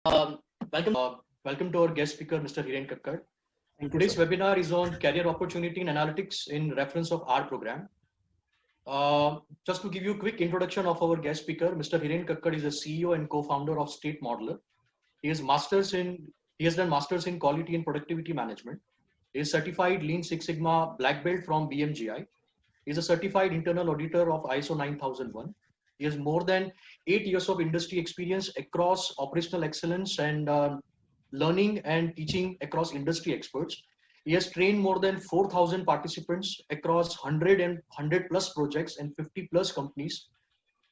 Um, welcome to our guest speaker, Mr. Hiren Kakkad. Thank you, Today's sir. webinar is on career opportunity in analytics in reference of our program. Just to give you a quick introduction of our guest speaker, Mr. Hiren Kakkad is the CEO and co-founder of State Modeler. He has done masters in quality and productivity management. He is certified Lean Six Sigma Black Belt from BMGI. He is a certified internal auditor of ISO 9001. He has more than 8 years of industry experience across operational excellence and learning and teaching across industry experts. He has trained more than 4,000 participants across 100 plus projects and 50 plus companies.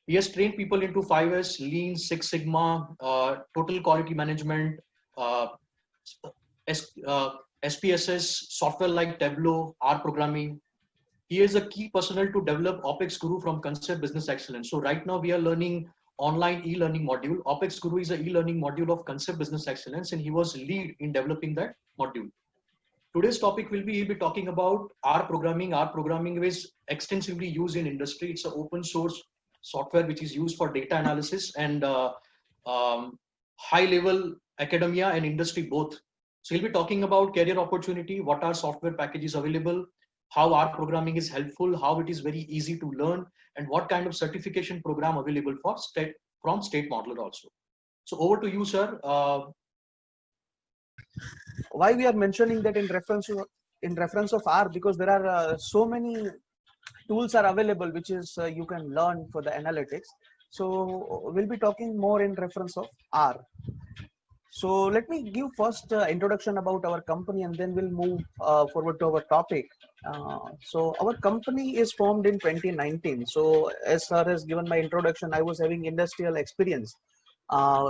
He has trained people into 5S, Lean, Six Sigma, total quality management, uh, SPSS, software like Tableau, R programming. He is a key personnel to develop OpEx Guru from Concept Business Excellence. So right now we are learning online e-learning module. OpEx Guru is an e-learning module of Concept Business Excellence, and he was lead in developing that module. Today's topic will be he'll be talking about R programming. R programming is extensively used in industry. It's an open source software which is used for data analysis and high level academia and industry both. So he'll be talking about career opportunity, what are software packages available, how R programming is helpful, how it is very easy to learn, and what kind of certification program available for State Modeler also. So over to you, sir. Why we are mentioning that in reference of R, because there are so many tools are available which is you can learn for the analytics. So we'll be talking more in reference of R. So let me give first introduction about our company, and then we'll move forward to our topic. So our company is formed in 2019. So as sir has given my introduction, I was having industrial experience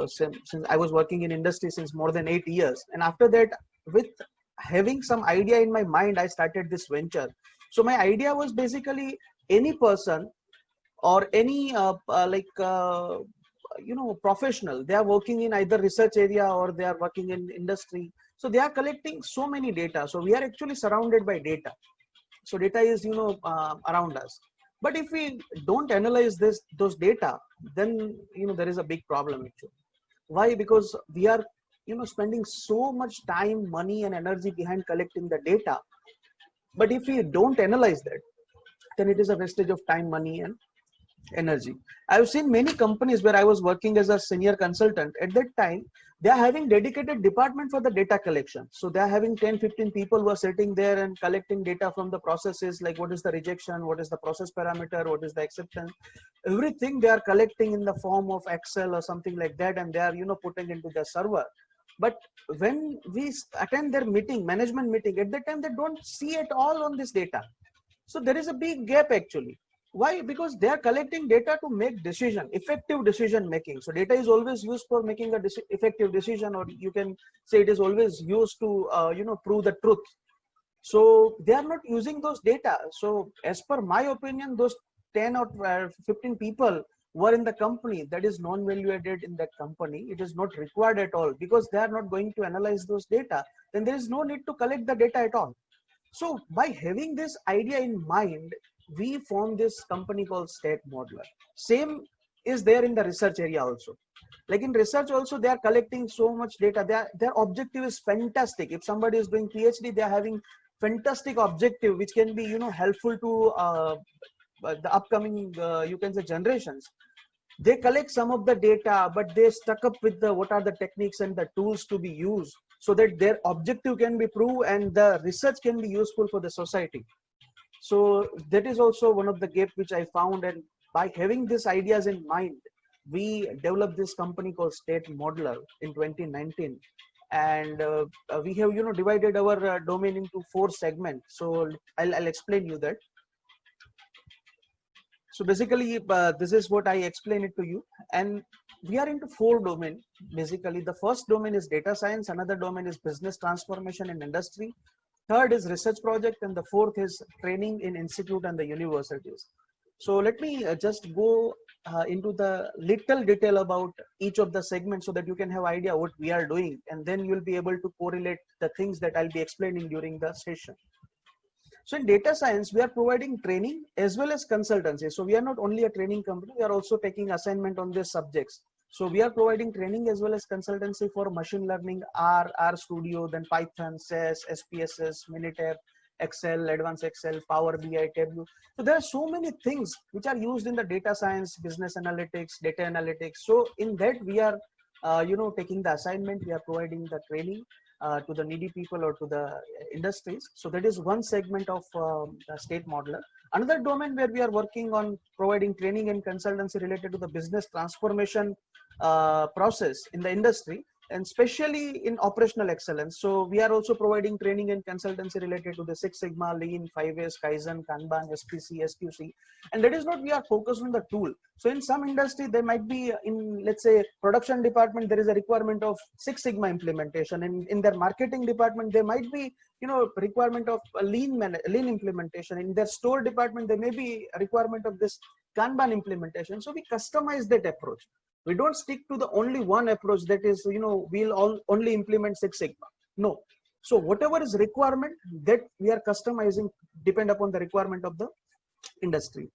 since I was working in industry since more than 8 years. And after that, with having some idea in my mind, I started this venture. So my idea was basically any person or any professional, they are working in either research area or they are working in industry. So they are collecting so many data. So we are actually surrounded by data. So data is around us. But if we don't analyze those data, then there is a big problem actually. Why? Because we are spending so much time, money and energy behind collecting the data. But if we don't analyze that, then it is a wastage of time, money and energy. I've seen many companies where I was working as a senior consultant. At that time, they are having dedicated department for the data collection. So they are having 10-15 people who are sitting there and collecting data from the processes, like what is the rejection, what is the process parameter, what is the acceptance, everything they are collecting in the form of Excel or something like that, and they are putting into the server. But when we attend their meeting, management meeting, at that time they don't see at all on this data. So there is a big gap actually. Why? Because they are collecting data to make decision, effective decision making. So data is always used for making a effective decision, or you can say it is always used to prove the truth. So they are not using those data. So as per my opinion, those 10 or 15 people were in the company, that is non-value added in that company. It is not required at all, because they are not going to analyze those data. Then there is no need to collect the data at all. So by having this idea in mind, we formed this company called State Modeler. Same is there in the research area also. Like in research also, they are collecting so much data. Their objective is fantastic. If somebody is doing PhD, they are having fantastic objective, which can be helpful to the upcoming you can say generations. They collect some of the data, but they stuck up with the what are the techniques and the tools to be used, so that their objective can be proved and the research can be useful for the society. So that is also one of the gap which I found, and by having these ideas in mind, we developed this company called State Modeler in 2019. And we have divided our domain into 4 segments. So I'll explain you that. So basically, this is what I explain it to you. And we are into 4 domain. Basically, the first domain is data science. Another domain is business transformation in industry. Third is research project. And the fourth is training in institute and the universities. So let me just go into the little detail about each of the segments, so that you can have idea what we are doing. And then you'll be able to correlate the things that I'll be explaining during the session. So in data science, we are providing training as well as consultancy. So we are not only a training company, we are also taking assignment on these subjects. So we are providing training as well as consultancy for machine learning, R Studio, then Python, SAS, SPSS, Minitab, Excel, Advanced Excel, Power BI, Tableau. So there are so many things which are used in the data science, business analytics, data analytics. So in that we are, taking the assignment, we are providing the training to the needy people or to the industries. So that is one segment of the state modeler. Another domain where we are working on providing training and consultancy related to the business transformation process in the industry, and especially in operational excellence. So we are also providing training and consultancy related to the Six Sigma, Lean, 5S, Kaizen, Kanban, SPC, SQC. And that is not, we are focused on the tool. So in some industry, there might be in, let's say, production department, there is a requirement of Six Sigma implementation. And in their marketing department, there might be, requirement of a lean implementation. In their store department, there may be a requirement of this Kanban implementation. So we customize that approach. We don't stick to the only one approach that is, we'll only implement Six Sigma. No. So whatever is requirement that we are customizing depend upon the requirement of the industry.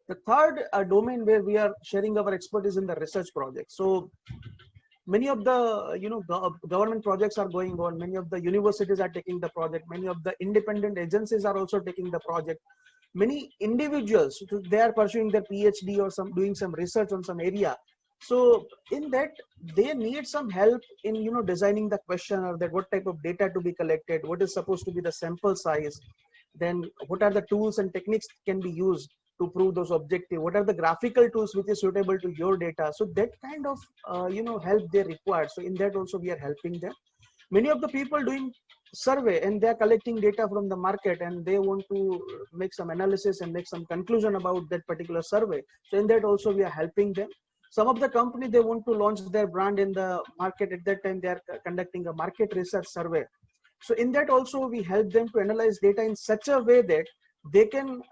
The third domain where we are sharing our expertise in the research project. So many of the, government projects are going on. Many of the universities are taking the project. Many of the independent agencies are also taking the project. Many individuals, they are pursuing their PhD or doing some research on some area. So in that, they need some help in designing the questionnaire, that what type of data to be collected, what is supposed to be the sample size, then what are the tools and techniques can be used to prove those objectives, what are the graphical tools which is suitable to your data. So that kind of help they require. So in that also we are helping them. Many of the people doing survey and they are collecting data from the market and they want to make some analysis and make some conclusion about that particular survey. So in that also we are helping them. Some of the company, they want to launch their brand in the market. At that time, they are conducting a market research survey. So in that also we help them to analyze data in such a way that they can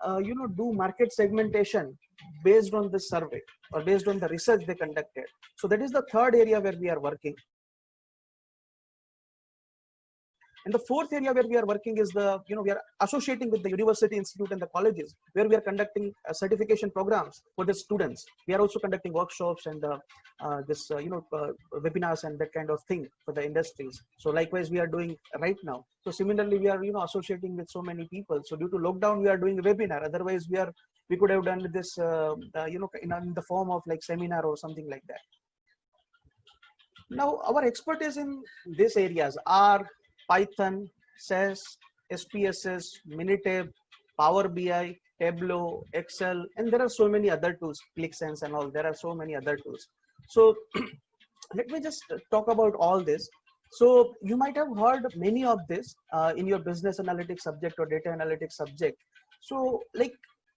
do market segmentation based on this survey or based on the research they conducted. So that is the third area where we are working. And the fourth area where we are working is we are associating with the university, institute, and the colleges, where we are conducting certification programs for the students. We are also conducting workshops and webinars and that kind of thing for the industries. So likewise, we are doing right now. So similarly, we are associating with so many people. So due to lockdown, we are doing a webinar. Otherwise, we could have done this in the form of like seminar or something like that. Now, our expertise in these areas are Python, SAS, SPSS, Minitab, Power BI, Tableau, Excel, and there are so many other tools, ClickSense and all. There are so many other tools. So let me just talk about all this. So you might have heard many of this in your business analytics subject or data analytics subject. So like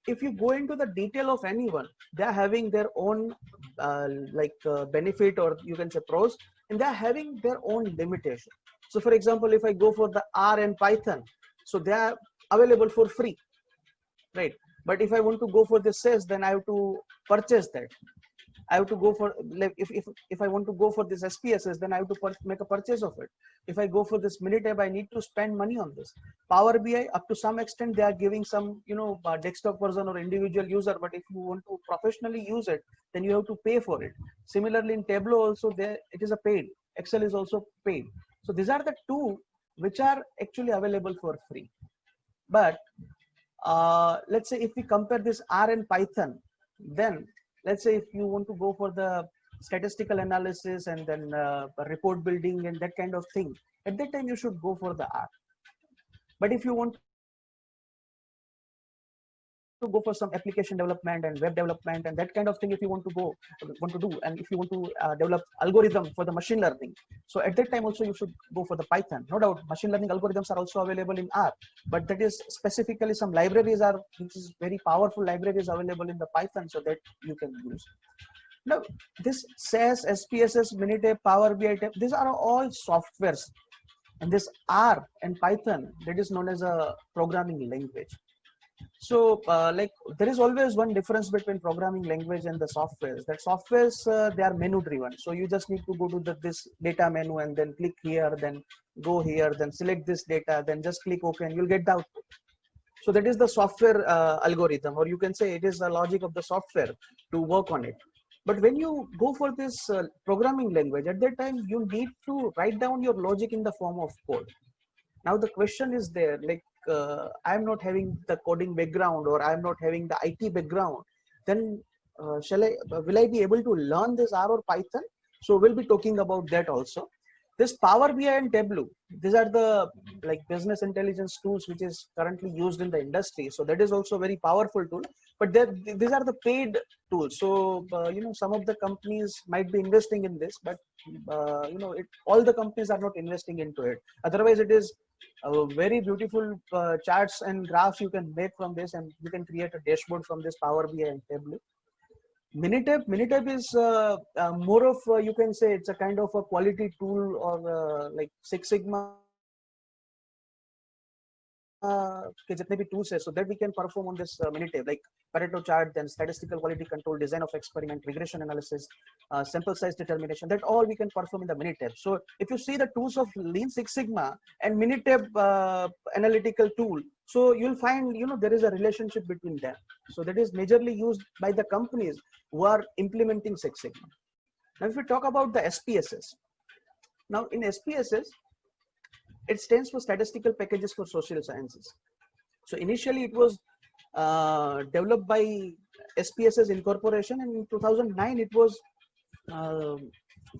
if you go into the detail of anyone, they're having their own benefit, or you can say pros, and they're having their own limitation. So for example, if I go for the R and Python, so they are available for free, right? But if I want to go for the SAS, then I have to purchase that. I have to go for, like, if I want to go for this SPSS, then I have to make a purchase of it. If I go for this Minitab, I need to spend money on this. Power BI, up to some extent, they are giving some, desktop version or individual user. But if you want to professionally use it, then you have to pay for it. Similarly, in Tableau also, it is a paid. Excel is also paid. So these are the two which are actually available for free. But let's say if we compare this R and Python, then let's say if you want to go for the statistical analysis and then report building and that kind of thing, at that time you should go for the R. But if you want to go for some application development and web development and that kind of thing, if you want to do, and if you want to develop algorithm for the machine learning, so at that time also you should go for the Python. No doubt, machine learning algorithms are also available in R, but that is specifically some libraries are, which is very powerful libraries available in the Python, so that you can use. Now, this SAS, SPSS, Minitab, Power BI, these are all softwares, and this R and Python, that is known as a programming language. So there is always one difference between programming language and the softwares. That softwares, they are menu driven. So you just need to go to this data menu and then click here, then go here, then select this data, then just click OK and you'll get the output. So that is the software algorithm, or you can say it is the logic of the software to work on it. But when you go for this programming language, at that time you need to write down your logic in the form of code. Now the question is there, like I'm not having the coding background, or I'm not having the IT background, then will I be able to learn this R or Python? So we'll be talking about that also. This Power BI and Tableau, these are the like business intelligence tools which is currently used in the industry. So that is also very powerful tool, but these are the paid tools. So some of the companies might be investing in this, but all the companies are not investing into it. Otherwise, it is very beautiful charts and graphs you can make from this, and you can create a dashboard from this Power BI and Tableau. Minitab is more of you can say it's a kind of a quality tool, or like Six Sigma के जितने भी tools है, so that we can perform on this Minitab, like Pareto chart, then statistical quality control, design of experiment, regression analysis, sample size determination, that all we can perform in the Minitab. So if you see the tools of Lean Six Sigma and Minitab analytical tool, so you'll find there is a relationship between them. So that is majorly used by the companies who are implementing Six Sigma. Now if we talk about the SPSS, now in SPSS, it stands for Statistical Packages for Social Sciences. So initially it was developed by SPSS Incorporation, and in 2009 it was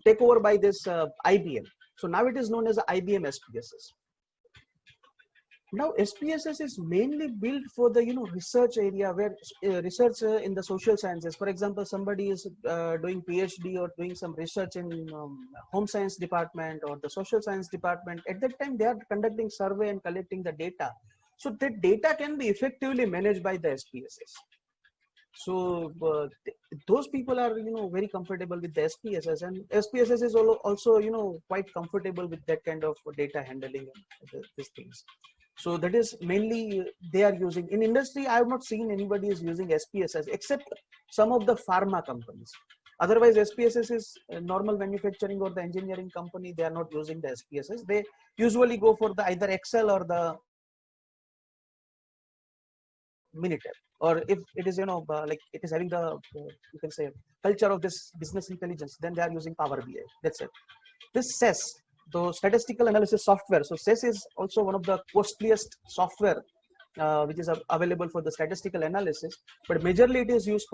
taken over by this IBM. So now it is known as IBM SPSS. Now SPSS is mainly built for the research area, where research in the social sciences. For example, somebody is doing PhD or doing some research in home science department or the social science department. At that time, they are conducting survey and collecting the data. So that data can be effectively managed by the SPSS. So those people are very comfortable with the SPSS, and SPSS is also quite comfortable with that kind of data handling and these things. So that is mainly they are using. In industry, I have not seen anybody is using SPSS except some of the pharma companies. Otherwise, SPSS is normal manufacturing or the engineering company. They are not using the SPSS. They usually go for the either Excel or the Minitab. Or if it is like it is having the you can say culture of this business intelligence, then they are using Power BI. That's it. This SES, the statistical analysis software. So SES is also one of the costliest software which is available for the statistical analysis, but majorly it is used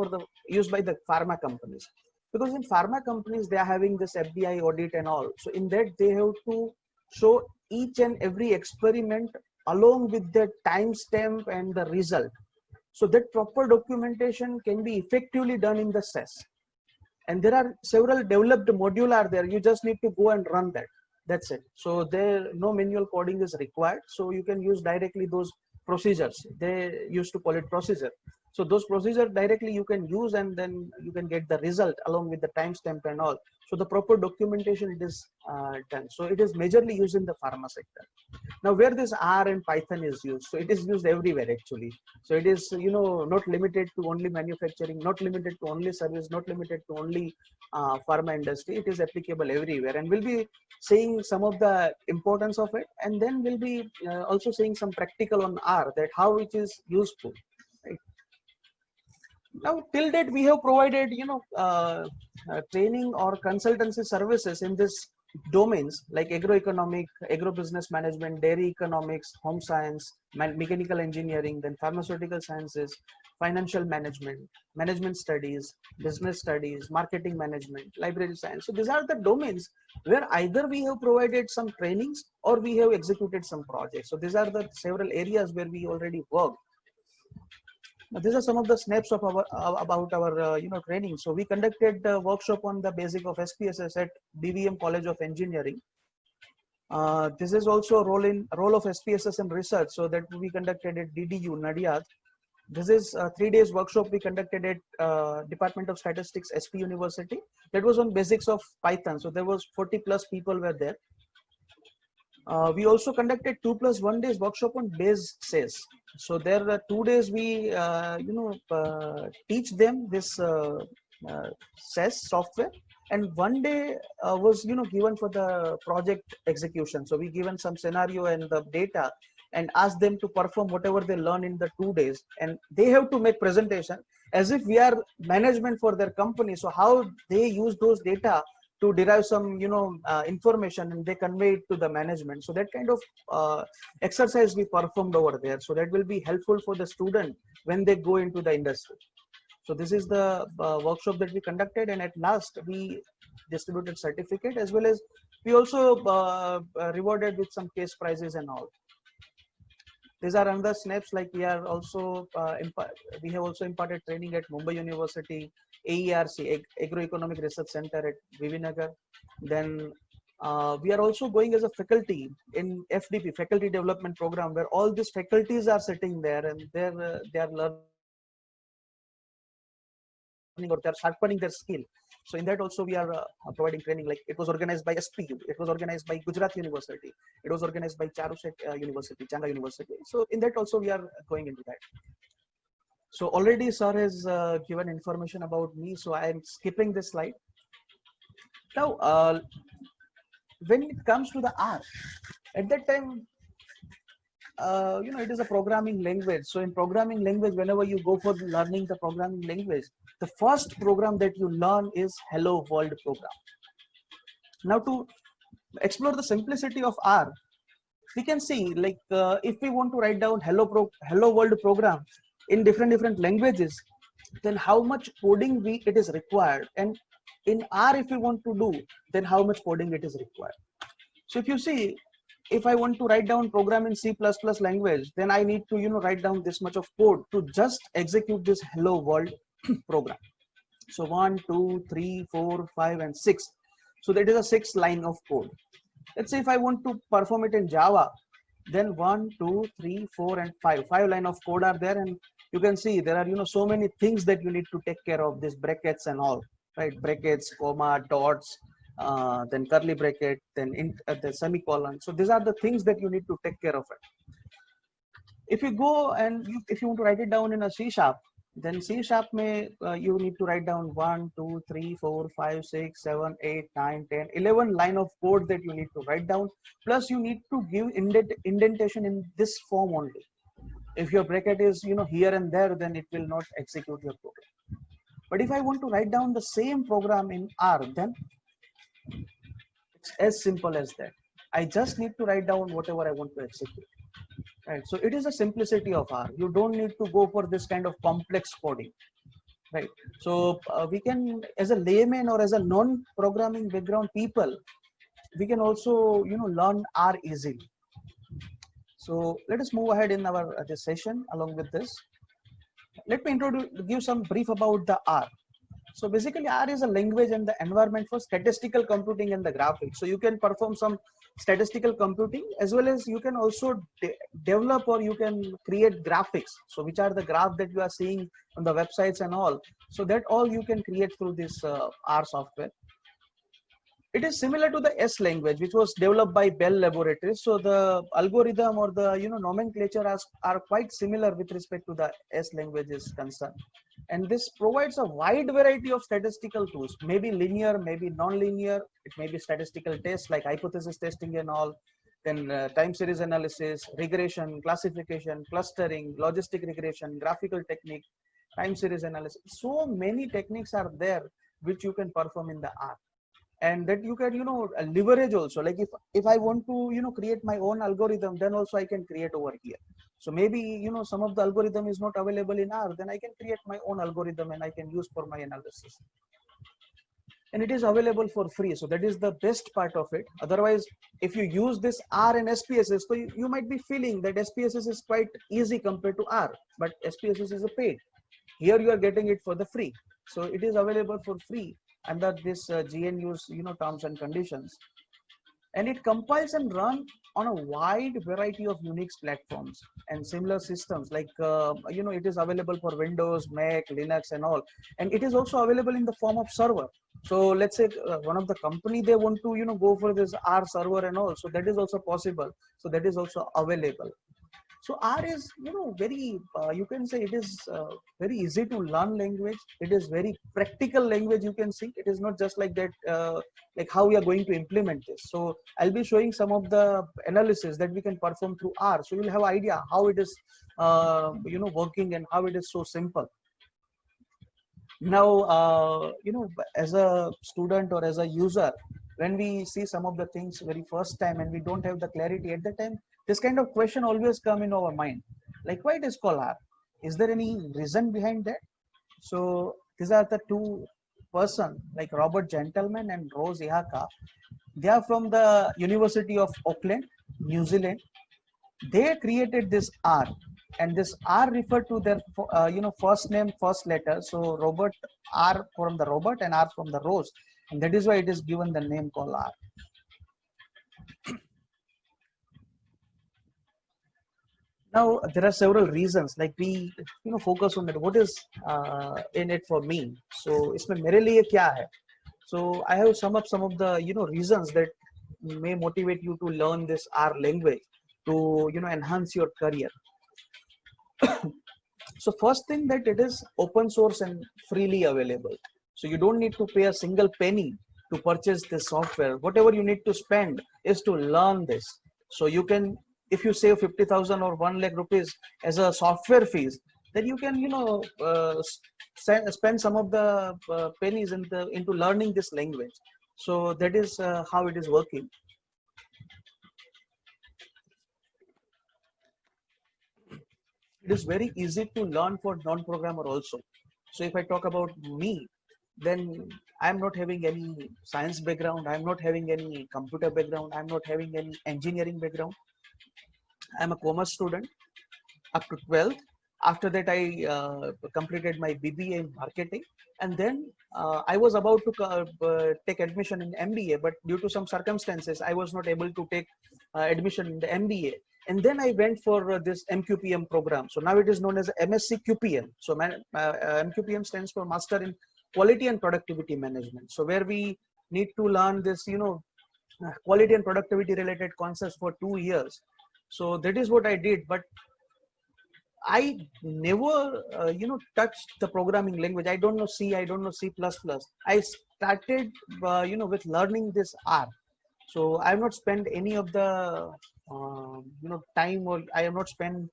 by the pharma companies, because in pharma companies they are having this FBI audit and all. So in that they have to show each and every experiment along with the timestamp and the result. So that proper documentation can be effectively done in the SES. And there are several developed module are there. You just need to go and run that. That's it. So there no manual coding is required. So you can use directly those procedures. They used to call it procedure. So those procedures directly you can use, and then you can get the result along with the timestamp and all. So the proper documentation it is done. So it is majorly used in the pharma sector. Now where this R and Python is used, so it is used everywhere actually. So it is not limited to only manufacturing, not limited to only service, not limited to only pharma industry. It is applicable everywhere, and we'll be seeing some of the importance of it, and then we'll be also seeing some practical on R, that how it is useful. Right? Now till date we have provided training or consultancy services in this domains like agroeconomic, agrobusiness management, dairy economics, home science, mechanical engineering, then pharmaceutical sciences, financial management, management studies, business studies, marketing management, library science. So these are the domains where either we have provided some trainings or we have executed some projects. So these are the several areas where we already work. Now, these are some of the snaps of our about our training. So we conducted a workshop on the basic of SPSS at BVM College of Engineering. This is also a role of SPSS in research. So that we conducted at DDU Nadiad. This is a 3 days workshop we conducted at Department of Statistics, SP University. That was on basics of Python. So there was 40 plus people were there. We also conducted 2+1 days workshop on base SES. So there are 2 days we teach them this SES software, and 1 day was given for the project execution. So we given some scenario and the data, and ask them to perform whatever they learn in the 2 days, and they have to make presentation as if we are management for their company. So how they use those data to derive some information, and they convey it to the management. So that kind of exercise we performed over there, so that will be helpful for the student when they go into the industry. So this is the workshop that we conducted, and at last we distributed certificate, as well as we also rewarded with some case prizes and all. These are another snaps. Like we are also we have also imparted training at Mumbai University, AERC, Agroeconomic Research Center at Vivinagar. Then we are also going as a faculty in FDP, Faculty Development Program, where all these faculties are sitting there, and they are learning, or they are sharpening their skill. So in that also we are providing training. Like it was organized by SPU, it was organized by Gujarat University, it was organized by Charushet University, Changa University. So in that also we are going into that. So already sir has given information about me, so I am skipping this slide. Now, when it comes to the R, at that time, it is a programming language. So in programming language, whenever you go for learning the programming language, the first program that you learn is Hello World program. Now, to explore the simplicity of R, we can see, like if we want to write down Hello World program in different languages, then how much coding it is required, and in R, if we want to do, then how much coding it is required. So if you see, if I want to write down program in C++ language, then I need to write down this much of code to just execute this Hello World program. So 1, 2, 3, 4, 5, and 6. So that is a 6 line of code. Let's say if I want to perform it in Java, then 1, 2, 3, 4, and 5. 5 line of code are there, and you can see there are so many things that you need to take care of. These brackets and all, right? Brackets, comma, dots, then curly bracket, then the semicolon. So these are the things that you need to take care of it. If you go and if you want to write it down in a C#, then C# may you need to write down 1, 2, 3, 4, 5, 6, 7, 8, 9, 10, 11 line of code that you need to write down. Plus you need to give indentation in this form only. If your bracket is here and there, then it will not execute your program. But if I want to write down the same program in R, then it's as simple as that. I just need to write down whatever I want to execute. Right. So it is a simplicity of R. You don't need to go for this kind of complex coding. Right. So we can, as a layman or as a non-programming background people, we can also learn R easily. So let us move ahead in our this session. Along with this, let me give some brief about the R. So basically, R is a language and the environment for statistical computing and the graphics. So you can perform some statistical computing, as well as you can also develop, or you can create graphics. So which are the graph that you are seeing on the websites and all. So that all you can create through this R software. It is similar to the S language, which was developed by Bell Laboratories. So the algorithm or the nomenclature are quite similar with respect to the S language is concerned. And this provides a wide variety of statistical tools, maybe linear, maybe non-linear. It may be statistical tests like hypothesis testing and all. Then time series analysis, regression, classification, clustering, logistic regression, graphical technique, time series analysis. So many techniques are there which you can perform in the R. And that you can leverage also. Like if I want to create my own algorithm, then also I can create over here. So maybe some of the algorithm is not available in R, then I can create my own algorithm and I can use for my analysis. And it is available for free. So that is the best part of it. Otherwise, if you use this R and SPSS, so you might be feeling that SPSS is quite easy compared to R, but SPSS is a paid. Here you are getting it for the free. So it is available for free under this GNU's terms and conditions, and it compiles and runs on a wide variety of Unix platforms and similar systems. Like it is available for Windows, Mac, Linux, and all. And it is also available in the form of server. So let's say one of the company, they want to go for this R server and all. So that is also possible. So that is also available. So R is, very, you can say it is very easy to learn language. It is very practical language, you can see. It is not just like that, like how we are going to implement this. So I'll be showing some of the analysis that we can perform through R. So you'll have idea how it is, working and how it is so simple. Now, as a student or as a user, when we see some of the things very first time and we don't have the clarity at the time, this kind of question always come in our mind, like why it is called R? Is there any reason behind that? So these are the two person like Robert Gentleman and Rose Ihaka. They are from the University of Auckland, New Zealand. They created this R, and this R referred to their first name, first letter. So Robert, R from the Robert and R from the Rose, and that is why it is given the name called R. Now there are several reasons, like we focus on that. What is in it for me? So इसमें मेरे लिए क्या है? So I have sum up some of the reasons that may motivate you to learn this R language to enhance your career. So first thing, that it is open source and freely available. So you don't need to pay a single penny to purchase this software. Whatever you need to spend is to learn this. So you can, if you save 50,000 or 1 lakh rupees as a software fees, then you can spend some of the pennies into learning this language. So that is how it is working. It is very easy to learn for non-programmer also. So if I talk about me, then I'm not having any science background, I'm not having any computer background, I'm not having any engineering background. I'm a commerce student up to 12th. After that, I completed my BBA in marketing, and then I was about to take admission in MBA, but due to some circumstances, I was not able to take admission in the MBA. And then I went for this MQPM program. So now it is known as MSc QPM. So MQPM stands for Master in Quality and Productivity Management. So where we need to learn this, quality and productivity related concepts for 2 years. So that is what I did. But I never, touched the programming language. I don't know C, I don't know C++. I started, with learning this R. So I have not spent any of the, time, or I have not spent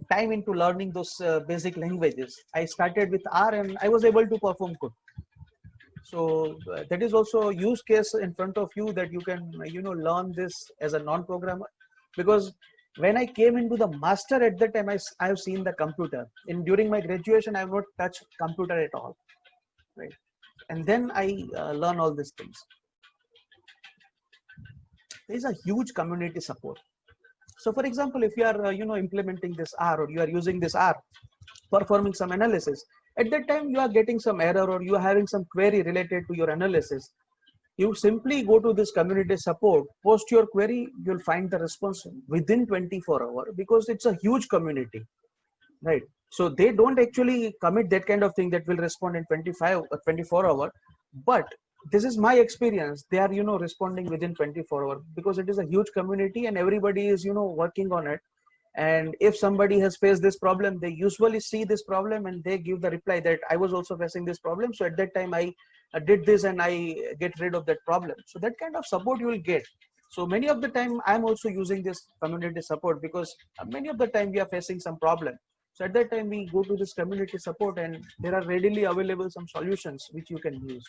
time into learning those basic languages. I started with R and I was able to perform good. So that is also a use case in front of you, that you can, learn this as a non-programmer. Because when I came into the master, at that time, I have seen the computer. During my graduation, I have not touched computer at all, right? And then I learn all these things. There is a huge community support. So for example, if you are implementing this R, or you are using this R, performing some analysis, at that time you are getting some error, or you are having some query related to your analysis, you simply go to this community support, post your query, you'll find the response within 24 hours, because it's a huge community, right? So they don't actually commit that kind of thing that will respond in 25 or 24 hours, but this is my experience. They are, responding within 24 hours, because it is a huge community and everybody is, working on it. And if somebody has faced this problem, they usually see this problem and they give the reply that I was also facing this problem. So at that time I did this and I get rid of that problem. So that kind of support you will get. So many of the time I'm also using this community support, because many of the time we are facing some problem. So at that time we go to this community support, and there are readily available some solutions which you can use.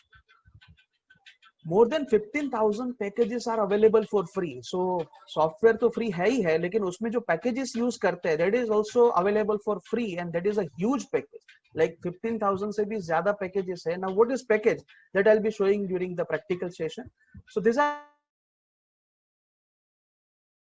More than 15,000 packages are available for free. So software तो free है ही है, लेकिन उसमें जो packages use करते हैं, that is also available for free, and that is a huge package. Like 15,000 से भी ज़्यादा packages है. Now what is package? That I'll be showing during the practical session. So these are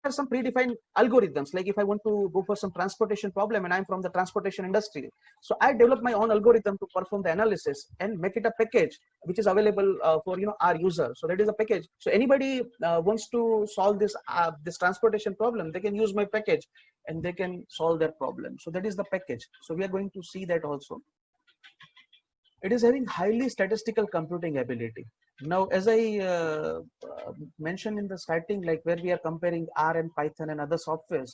some predefined algorithms. Like if I want to go for some transportation problem and I'm from the transportation industry, so I develop my own algorithm to perform the analysis and make it a package which is available for our user. So that is a package. So anybody wants to solve this this transportation problem, they can use my package and they can solve their problem. So that is the package. So we are going to see that also. It is having highly statistical computing ability. Now, as I mentioned in the starting, like where we are comparing R and Python and other softwares,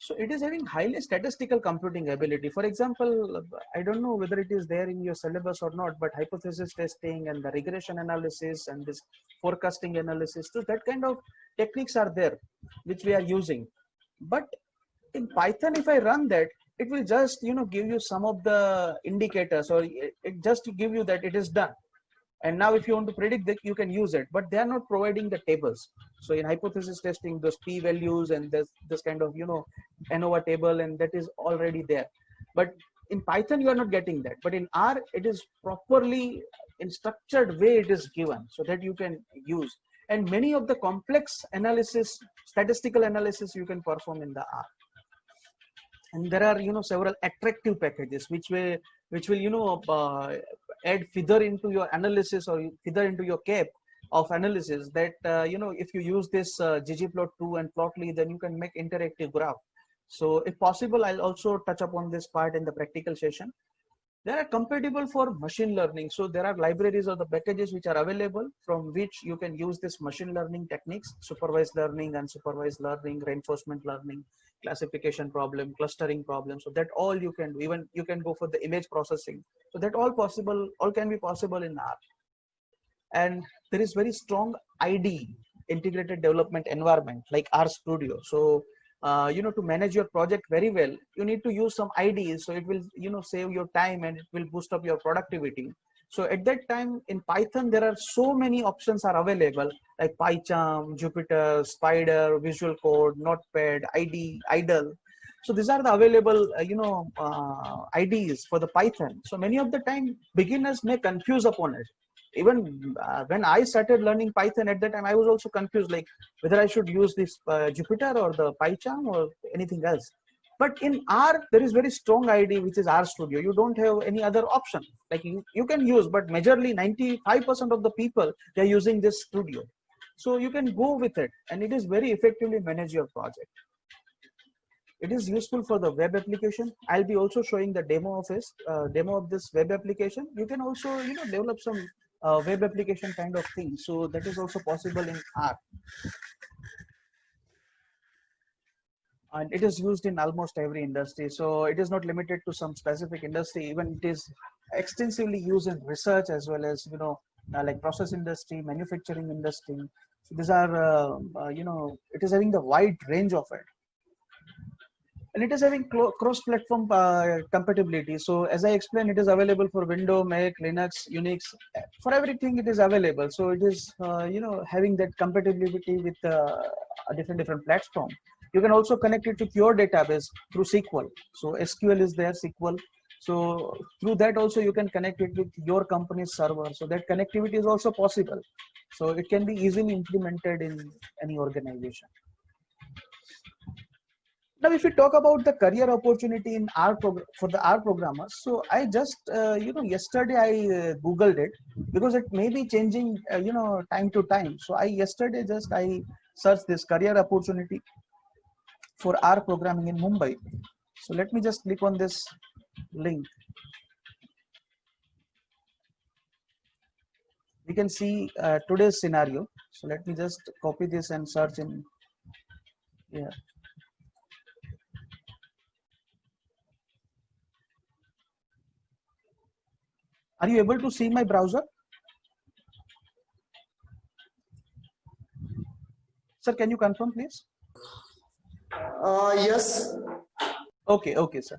So it is having highly statistical computing ability. For example, I don't know whether it is there in your syllabus or not, but hypothesis testing and the regression analysis and this forecasting analysis, so that kind of techniques are there, which we are using. But in Python, if I run that, it will just, give you some of the indicators, or it just to give you that it is done. And now if you want to predict that, you can use it, but they are not providing the tables. So in hypothesis testing, those p values and this kind of, ANOVA table, and that is already there. But in Python, you are not getting that. But in R, it is properly in structured way it is given, so that you can use. And many of the complex analysis, statistical analysis, you can perform in the R. And there are, several attractive packages which will add feather into your analysis, or feather into your cap of analysis, that if you use this ggplot2 and plotly, then you can make interactive graph. So if possible, I'll also touch upon this part in the practical session. They are compatible for machine learning. So there are libraries or the packages which are available, from which you can use this machine learning techniques: supervised learning, unsupervised learning, reinforcement learning, classification problem, clustering problem. So that all you can do. Even you can go for the image processing. So that all can be possible in R. And there is very strong IDE, integrated development environment, like RStudio. So to manage your project very well, you need to use some IDEs. So it will, save your time, and it will boost up your productivity. So at that time in Python, there are so many options are available, like PyCharm, Jupyter, Spider, Visual Code, Notepad, IDE, IDLE. So these are the available, IDEs for the Python. So many of the time beginners may confuse upon it. Even when I started learning Python, at that time I was also confused, like whether I should use this Jupyter or the PyCharm or anything else. But in R, there is very strong IDE, which is RStudio. You don't have any other option. Like you can use, but majorly 95% of the people, they're using this studio. So you can go with it, and it is very effectively manage your project. It is useful for the web application. I'll be also showing the demo of this web application. You can also, develop some web application kind of thing. So that is also possible in R. And it is used in almost every industry. So it is not limited to some specific industry. Even it is extensively used in research, as well as, like process industry, manufacturing industry. So these are, it is having the wide range of it. And it is having cross-platform compatibility. So as I explained, it is available for Windows, Mac, Linux, Unix. For everything, it is available. So it is, having that compatibility with a different platform. You can also connect it to your database through SQL. So SQL is there, SQL. So through that also you can connect it with your company's server. So that connectivity is also possible. So it can be easily implemented in any organization. Now, if we talk about the career opportunity in for the R programmers, so I just, yesterday I Googled it, because it may be changing, time to time. So I searched this career opportunity for R programming in Mumbai. So let me just click on this link. We can see today's scenario. So let me just copy this and search in here. Are you able to see my browser? Sir, can you confirm, please? Yes. Okay, sir.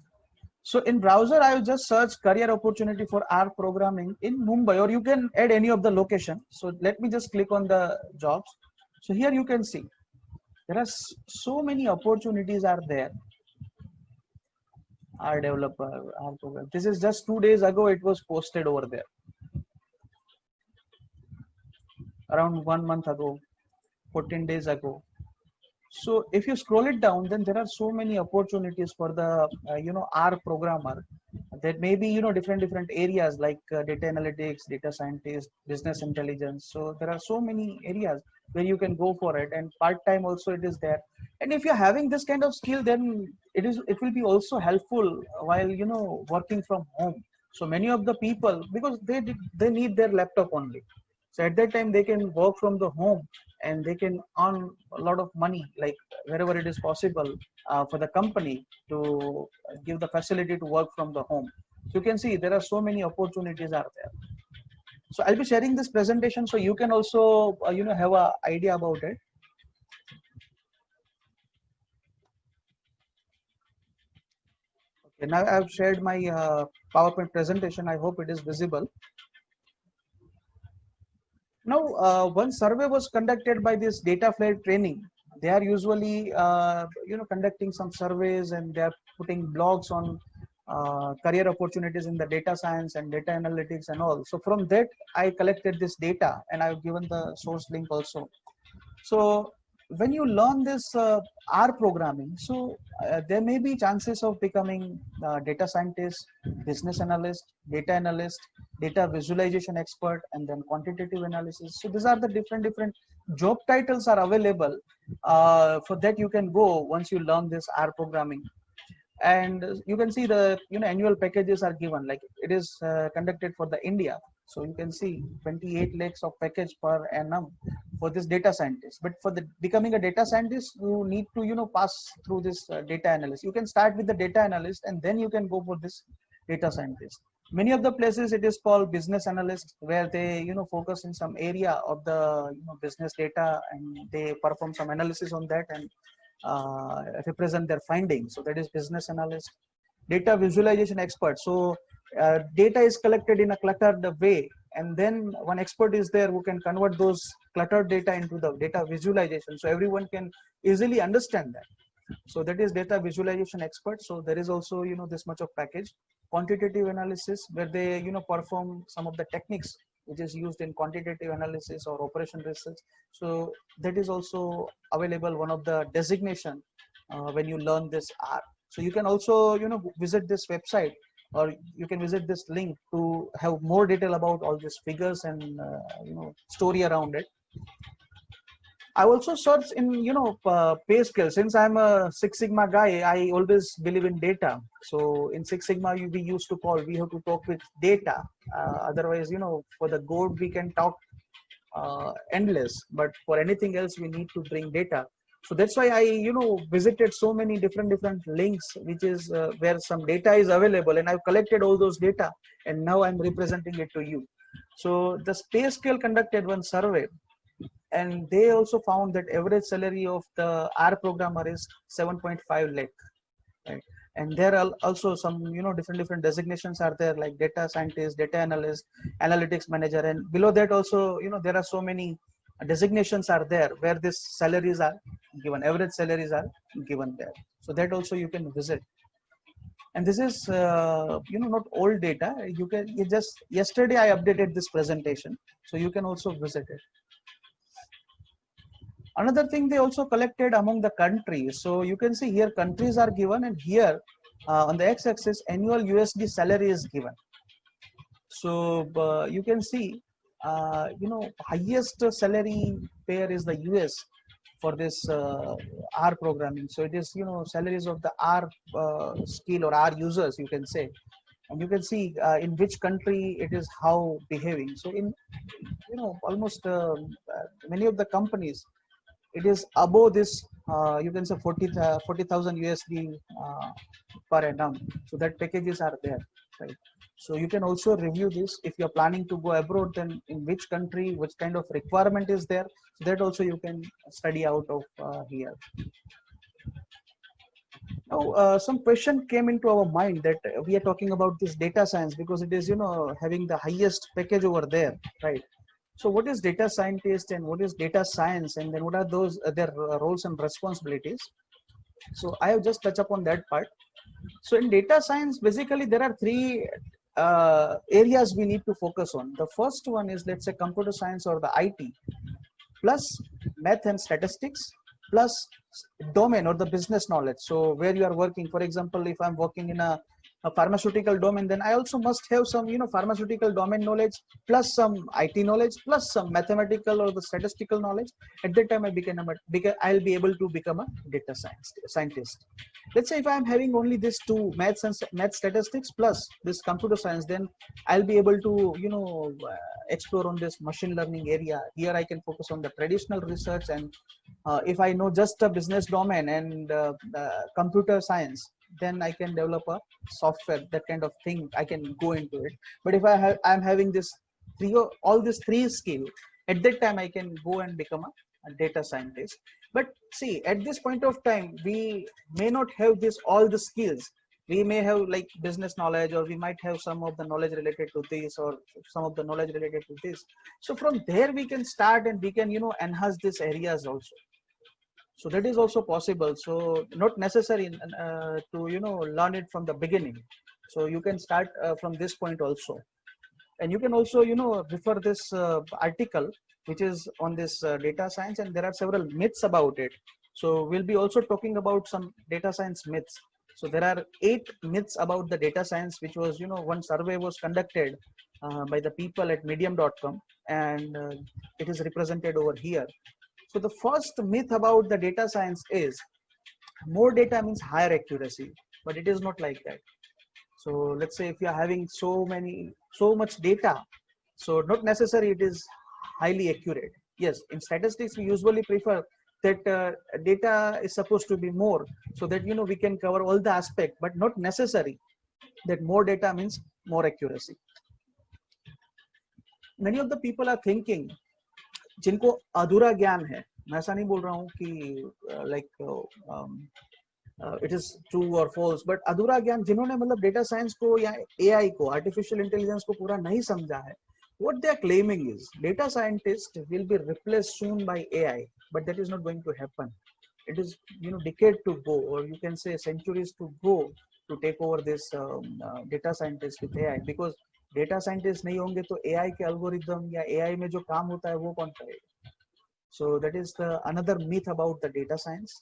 So in browser, I will just search career opportunity for R programming in Mumbai, or you can add any of the location. So let me just click on the jobs. So here you can see there are so many opportunities are there. R developer, R program. This is just 2 days ago. It was posted over there. Around 1 month ago, 14 days ago. So if you scroll it down, then there are so many opportunities for the R programmer. There may be different areas like data analytics, data scientist, business intelligence. So there are so many areas where you can go for it, and part time also it is there. And if you're having this kind of skill, then it will be also helpful while working from home. So many of the people, because they need their laptop only. So at that time, they can work from the home and they can earn a lot of money, like wherever it is possible for the company to give the facility to work from the home. So you can see there are so many opportunities are there. So I'll be sharing this presentation so you can also have a idea about it. Okay, now I've shared my PowerPoint presentation. I hope it is visible. Now, one survey was conducted by this Data Flare Training. They are usually, conducting some surveys, and they are putting blogs on career opportunities in the data science and data analytics and all. So from that, I collected this data, and I've given the source link also. So when you learn this R programming, so there may be chances of becoming data scientist, business analyst, data visualization expert, and then quantitative analysis. So these are the different job titles are available. For that you can go once you learn this R programming. And you can see the annual packages are given, like it is conducted for the India. So you can see 28 lakhs of package per annum for this data scientist. But for the becoming a data scientist, you need to pass through this data analyst. You can start with the data analyst and then you can go for this data scientist. Many of the places it is called business analyst, where they focus in some area of the business data, and they perform some analysis on that and represent their findings. So that is business analyst. Data visualization expert. So data is collected in a cluttered way, and then one expert is there who can convert those cluttered data into the data visualization, so everyone can easily understand that. So that is data visualization expert. So there is also this much of package. Quantitative analysis, where they perform some of the techniques which is used in quantitative analysis or operation research. So that is also available, one of the designation when you learn this R. So you can also visit this website, or you can visit this link to have more detail about all these figures and story around it. I also search in pay scale. Since I'm a Six Sigma guy, I always believe in data. So in Six Sigma, we used to call, we have to talk with data. Otherwise, for the code we can talk endless, but for anything else we need to bring data. So that's why I visited so many different links, which is where some data is available, and I've collected all those data, and now I'm representing it to you. So the pay scale conducted one survey, and they also found that average salary of the R programmer is 7.5 lakh, right? And there are also some different designations are there, like data scientist, data analyst, analytics manager, and below that also there are so many designations are there where these salaries are given, average salaries are given there. So that also you can visit. And this is not old data. You just yesterday I updated this presentation, so you can also visit it. Another thing, they also collected among the countries. So you can see here countries are given, and here on the x-axis annual USD salary is given. So you can see highest salary payer is the US for this R programming. So it is salaries of the R skill or R users, you can say. And you can see in which country it is how behaving. So in almost many of the companies, it is above this you can say 40,000 USD per annum. So that packages are there, right? So you can also review this if you're planning to go abroad, then in which country, which kind of requirement is there. So that also you can study out of here. Now some question came into our mind that we are talking about this data science because it is having the highest package over there, right? So what is data scientist and what is data science, and then what are those their roles and responsibilities? So I have just touched upon that part. So in data science, basically there are three areas we need to focus on. The first one is, let's say, computer science or the IT, plus math and statistics, plus domain or the business knowledge. So where you are working, for example, if I'm working in a a pharmaceutical domain, then I also must have some, pharmaceutical domain knowledge plus some IT knowledge plus some mathematical or the statistical knowledge. At that time, I'll be able to become a data scientist. Let's say if I'm having only these two, maths and math statistics plus this computer science, then I'll be able to, explore on this machine learning area. Here I can focus on the traditional research, and if I know just a business domain and computer science, then I can develop a software, that kind of thing. I can go into it. But if I'm having this all these three skill, at that time I can go and become a data scientist. But see, at this point of time, we may not have this all the skills. We may have like business knowledge, or we might have some of the knowledge related to this, or some of the knowledge related to this. So from there we can start, and we can enhance these areas also. So that is also possible. So not necessary to learn it from the beginning. So you can start from this point also. And you can also refer this article which is on this data science, and there are several myths about it. So we'll be also talking about some data science myths. So there are 8 myths about the data science, which was one survey was conducted by the people at medium.com, and it is represented over here. So the first myth about the data science is more data means higher accuracy, but it is not like that. So let's say if you are having so much data, so not necessary it is highly accurate. Yes, in statistics we usually prefer that data is supposed to be more, so that we can cover all the aspect, but not necessary that more data means more accuracy. Many of the people are thinking, जिनको अधूरा ज्ञान है, मैं ऐसा नहीं बोल रहा हूँ कि इट इज ट्रू और फॉल्स, बट अधूरा ज्ञान जिन्होंने मतलब डेटा साइंस को या एआई को, आर्टिफिशियल इंटेलिजेंस को पूरा नहीं समझा है, what they are claiming is data scientists will be replaced soon by AI, but that is not going to happen. It is decade to go, or you can say centuries to go, to take over this data scientists with AI, because data scientist नहीं होंगे तो AI के algorithm या AI में जो काम होता है वो कौन करेगा? So that is the another myth about the data science.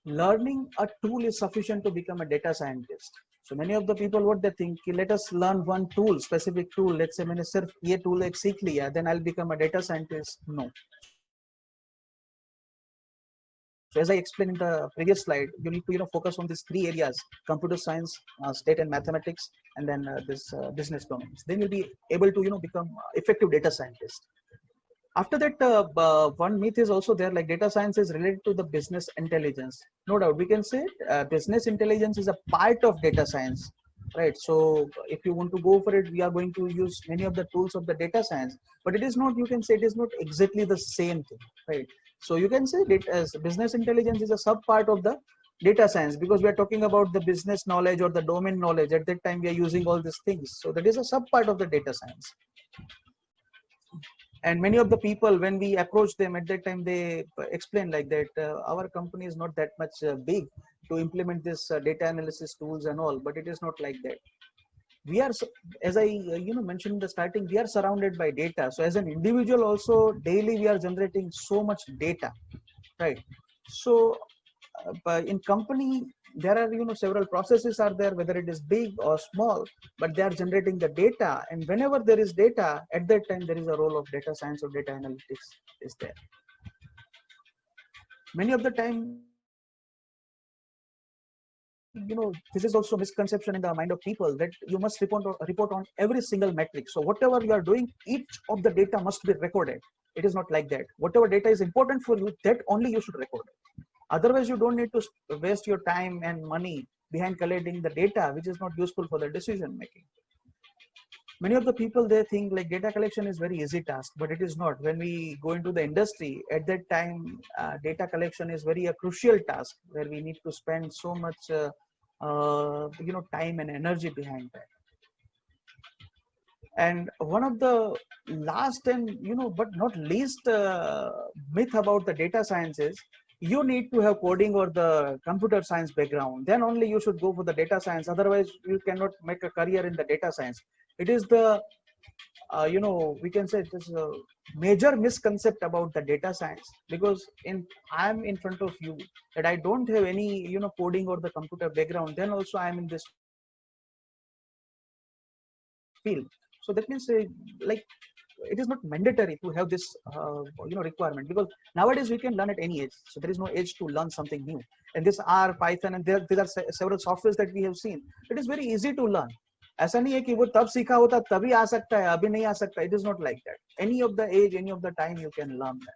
Learning a tool is sufficient to become a data scientist. So many of the people what they think, let us learn one tool, specific tool. Let's say मैंने सिर्फ ये tool एक सीख लिया, then I'll become a data scientist. No. So as I explained in the previous slide, you need to focus on these 3 areas: computer science, state and mathematics, and then this business domains. Then you'll be able to become effective data scientist. After that, one myth is also there, like data science is related to the business intelligence. No doubt, we can say business intelligence is a part of data science, right? So if you want to go for it, we are going to use many of the tools of the data science, but it is not, you can say it is not exactly the same thing, right? So you can say that as business intelligence is a sub part of the data science, because we are talking about the business knowledge or the domain knowledge. At that time we are using all these things, so that is a sub part of the data science. And many of the people, when we approach them at that time, they explain like that our company is not that much big to implement this data analysis tools and all, but it is not like that. We are, as I mentioned in the starting, we are surrounded by data. So as an individual also, daily we are generating so much data, right? So in company there are several processes are there, whether it is big or small, but they are generating the data, and whenever there is data, at that time there is a role of data science or data analytics is there. Many of the time, this is also misconception in the mind of people, that you must report on every single metric. So whatever you are doing, each of the data must be recorded. It is not like that. Whatever data is important for you, that only you should record it. Otherwise, you don't need to waste your time and money behind collecting the data, which is not useful for the decision making. Many of the people, they think like data collection is very easy task, but it is not. When we go into the industry, at that time, data collection is very a crucial task, where we need to spend so much time and energy behind that. And one of the last and but not least myth about the data science is, you need to have coding or the computer science background, then only you should go for the data science. Otherwise you cannot make a career in the data science. It is the we can say it is a major misconception about the data science, because I'm in front of you that I don't have any coding or the computer background, then also I'm in this field. So that means like it is not mandatory to have this requirement, because nowadays we can learn at any age. So there is no age to learn something new. And this R, Python, and there are several softwares that we have seen. It is very easy to learn. ऐसा नहीं है कि वो तब सीखा होता तभी आ सकता है, अभी नहीं आ सकता. It is not like that. Any of the age, any of the time, you can learn that.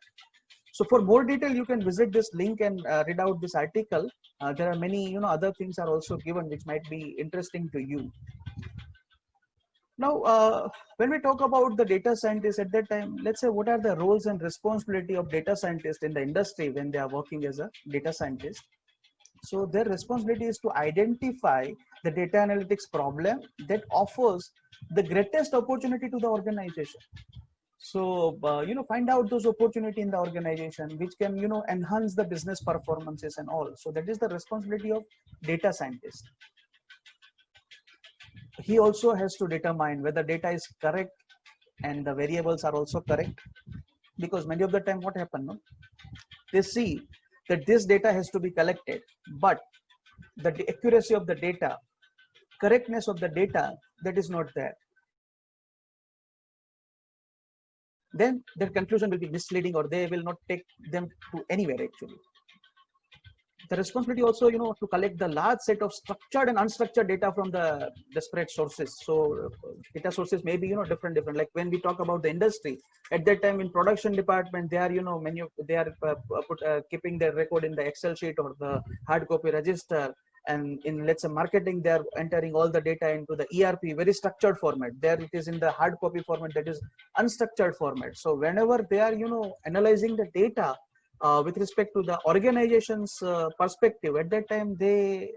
So for more detail, you can visit this link and read out this article. There are many, other things are also given which might be interesting to you. Now, when we talk about the data scientists at that time, let's say what are the roles and responsibility of data scientists in the industry when they are working as a data scientist. So their responsibility is to identify the data analytics problem that offers the greatest opportunity to the organization. So, find out those opportunity in the organization which can, enhance the business performances and all. So that is the responsibility of data scientist. He also has to determine whether data is correct and the variables are also correct, because many of the time what happen, no? They see that this data has to be collected, but the accuracy of the data, correctness of the data, that is not there. Then their conclusion will be misleading, or they will not take them to anywhere actually. The responsibility also, to collect the large set of structured and unstructured data from the disparate sources. So data sources may be, different. Like when we talk about the industry, at that time in production department, they are, they are keeping their record in the Excel sheet or the hard copy register. And in, let's say, marketing, they are entering all the data into the ERP, very structured format. There it is in the hard copy format, that is unstructured format. So whenever they are, analyzing the data, with respect to the organization's perspective, at that time they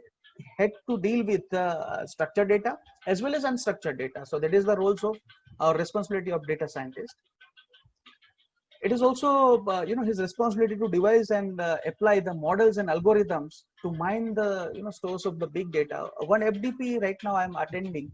had to deal with structured data as well as unstructured data. So that is the roles of our responsibility of data scientist. It is also his responsibility to devise and apply the models and algorithms to mine the stores of the big data. One FDP right now I am attending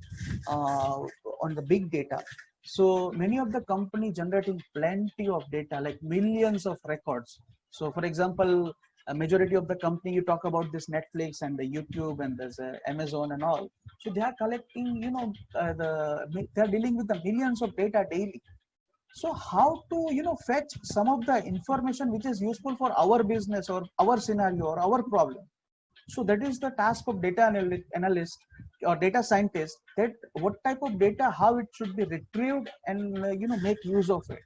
on the big data. So many of the company generating plenty of data, like millions of records. So for example, a majority of the company, you talk about this Netflix and the YouTube and there's Amazon and all. So they are collecting, they are dealing with the millions of data daily. So how to, fetch some of the information which is useful for our business or our scenario or our problem. So that is the task of data analyst or data scientist, that what type of data, how it should be retrieved and, make use of it.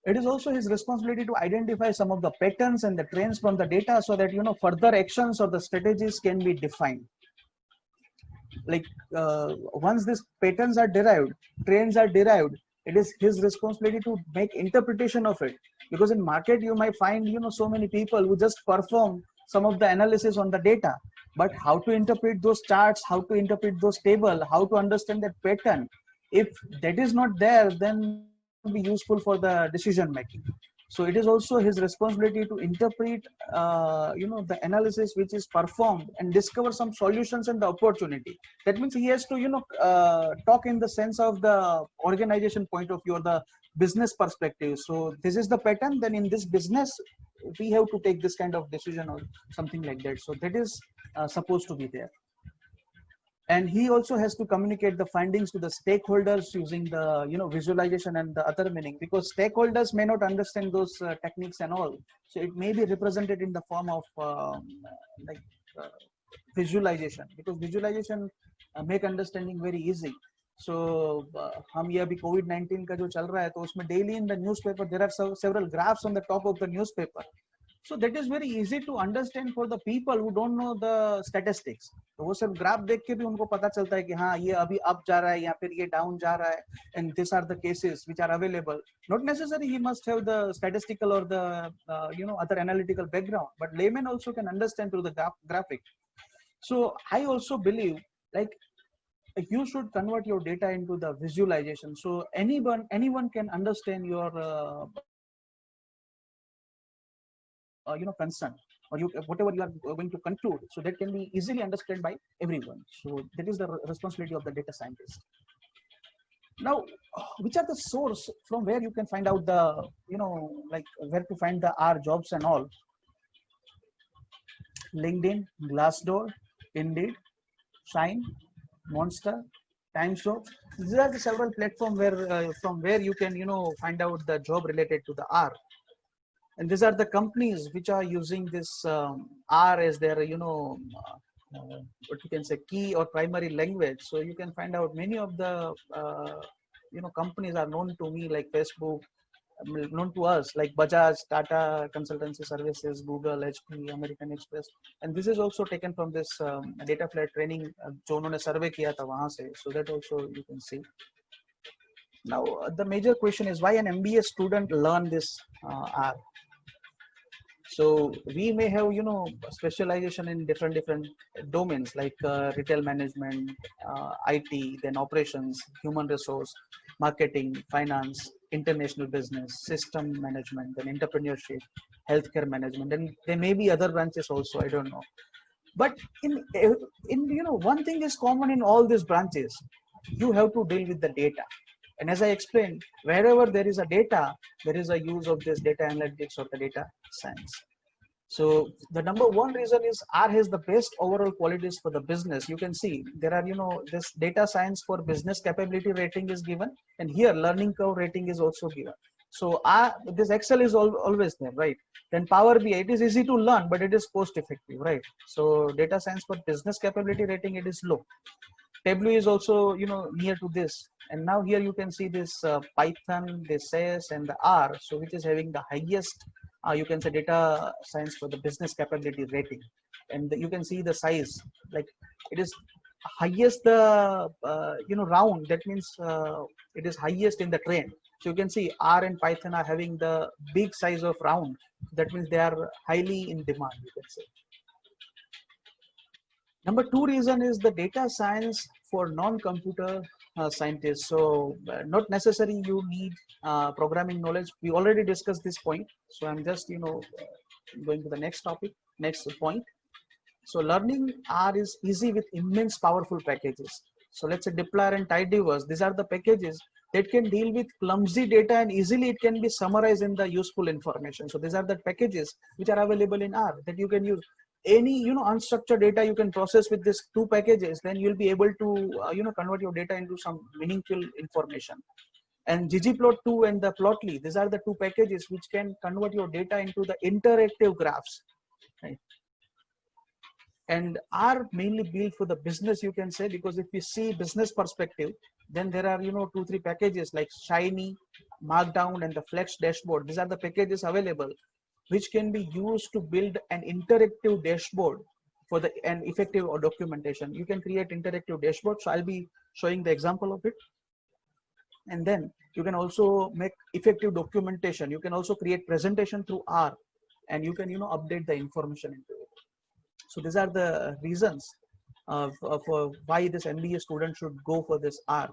It is also his responsibility to identify some of the patterns and the trends from the data so that, further actions or the strategies can be defined. Like once these patterns are derived, trends are derived, it is his responsibility to make interpretation of it. Because in market, you might find, so many people who just perform some of the analysis on the data, but how to interpret those charts, how to interpret those tables, how to understand that pattern, if that is not there, then it will be useful for the decision making. So it is also his responsibility to interpret, the analysis which is performed and discover some solutions and the opportunity. That means he has to, talk in the sense of the organization point of view or the business perspective. So this is the pattern. Then in this business, we have to take this kind of decision or something like that. So that is supposed to be there. And he also has to communicate the findings to the stakeholders using the visualization and the other meaning, because stakeholders may not understand those techniques and all. So it may be represented in the form of visualization, because visualization make understanding very easy. So हम ये अभी COVID-19 का जो चल रहा है, तो उसमें daily in the newspaper there are several graphs on the top of the newspaper. So that is very easy to understand for the people who don't know the statistics. तो वो सब ग्राफ देख के भी उनको पता चलता है कि हाँ ये अभी अप जा रहा है या फिर ये डाउन जा रहा है, and these are the cases which are available. Not necessarily he must have the statistical or the other analytical background, but layman also can understand through the graphic. So I also believe like you should convert your data into the visualization. So anyone can understand your concern, or whatever you are going to conclude, so that can be easily understood by everyone. So that is the responsibility of the data scientist. Now, which are the source from where you can find out the like where to find the R jobs and all? LinkedIn, Glassdoor, Indeed, Shine, Monster, Time Show. These are the several platforms where from where you can find out the job related to the R. And these are the companies which are using this R as their what you can say key or primary language. So you can find out many of the companies are known to me, like Facebook, known to us like Bajaj, Tata Consultancy Services, Google, HP, American Express. And this is also taken from this data flat training जो उन्होंने survey किया था वहाँ से. So that also you can see. Now the major question is why an MBA student learn this R. So we may have specialization in different domains like retail management, IT, then operations, human resource, marketing, finance, international business, system management, then entrepreneurship, healthcare management, and there may be other branches also, I don't know. But in one thing is common in all these branches: you have to deal with the data. And as I explained, wherever there is a data, there is a use of this data analytics or the data science. So the number one reason is R has the best overall qualities for the business. You can see there are, this data science for business capability rating is given, and here learning curve rating is also given. So this Excel is always there, right? Then Power BI, it is easy to learn, but it is cost effective, right? So data science for business capability rating, it is low. Tableau is also, near to this. And now here you can see this Python, this SAS, and the R, so which is having the highest, you can say, data science for the business capability rating. And you can see the size, like it is highest the round. That means it is highest in the trend. So you can see R and Python are having the big size of round. That means they are highly in demand, you can say. Number two reason is the data science for non-computer scientists. So not necessary you need programming knowledge. We already discussed this point. So I'm just going to the next topic, next point. So learning R is easy with immense powerful packages. So let's say dplyr and tidyverse. These are the packages that can deal with clumsy data, and easily it can be summarized in the useful information. So these are the packages which are available in R that you can use. Any unstructured data you can process with these two packages, then you'll be able to convert your data into some meaningful information. And ggplot2 and the plotly, these are the two packages which can convert your data into the interactive graphs, right? And are mainly built for the business, you can say, because if we see business perspective, then there are 2-3 packages like Shiny, Markdown, and the Flex dashboard. These are the packages available which can be used to build an interactive dashboard for an effective documentation. You can create interactive dashboard. So I'll be showing the example of it. And then you can also make effective documentation. You can also create presentation through R, and you can update the information into it. So these are the reasons for why this MBA student should go for this R.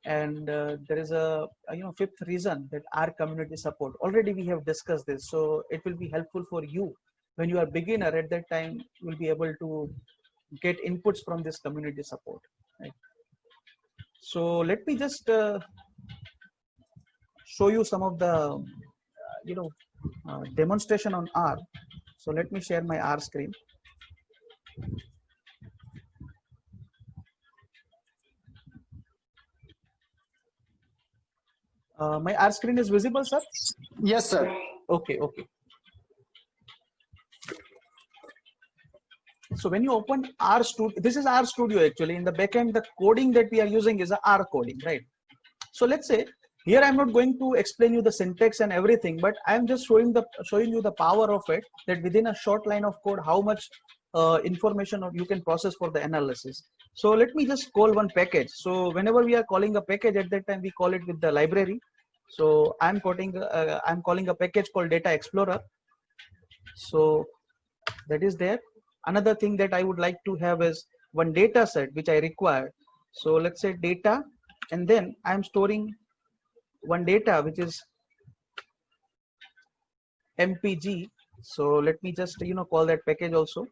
And there is a fifth reason, that R community support. Already we have discussed this, so it will be helpful for you when you are beginner. At that time you will be able to get inputs from this community support, right? So let me just show you some of the demonstration on R. So let me share my R screen. My R screen is visible, sir? Yes, sir. Okay. So when you open RStudio, this is RStudio actually. In the backend, the coding that we are using is a R coding, right? So let's say here I'm not going to explain you the syntax and everything, but I'm just showing you the power of it, that within a short line of code, how much information you can process for the analysis. So let me just call one package. So whenever we are calling a package, at that time we call it with the library. So I'm calling a package called Data Explorer. So that is there. Another thing that I would like to have is one data set which I require. So let's say data, and then I'm storing one data which is MPG. So let me just call that package also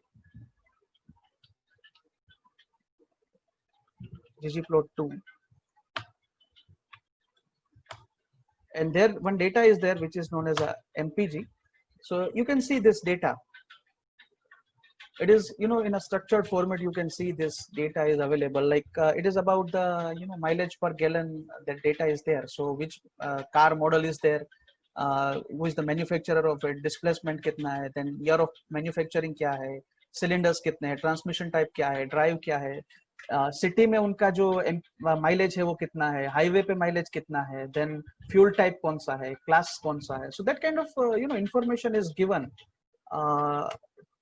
ggplot2, and there one data is there which is known as a MPG. So you can see this data. it is, in a structured format, you can see this data is available. Like it is about the, mileage per gallon, that data is there. So which car model is there, who is the manufacturer of it, displacement kitna hai, then year of manufacturing kya hai, cylinders kitne hai, transmission type kya hai, drive kya hai, city में उनका जो mileage है वो कितना है, highway पे mileage कितना है, देन फ्यूल टाइप कौन सा है, क्लास कौन सा है. So that kind of information is given.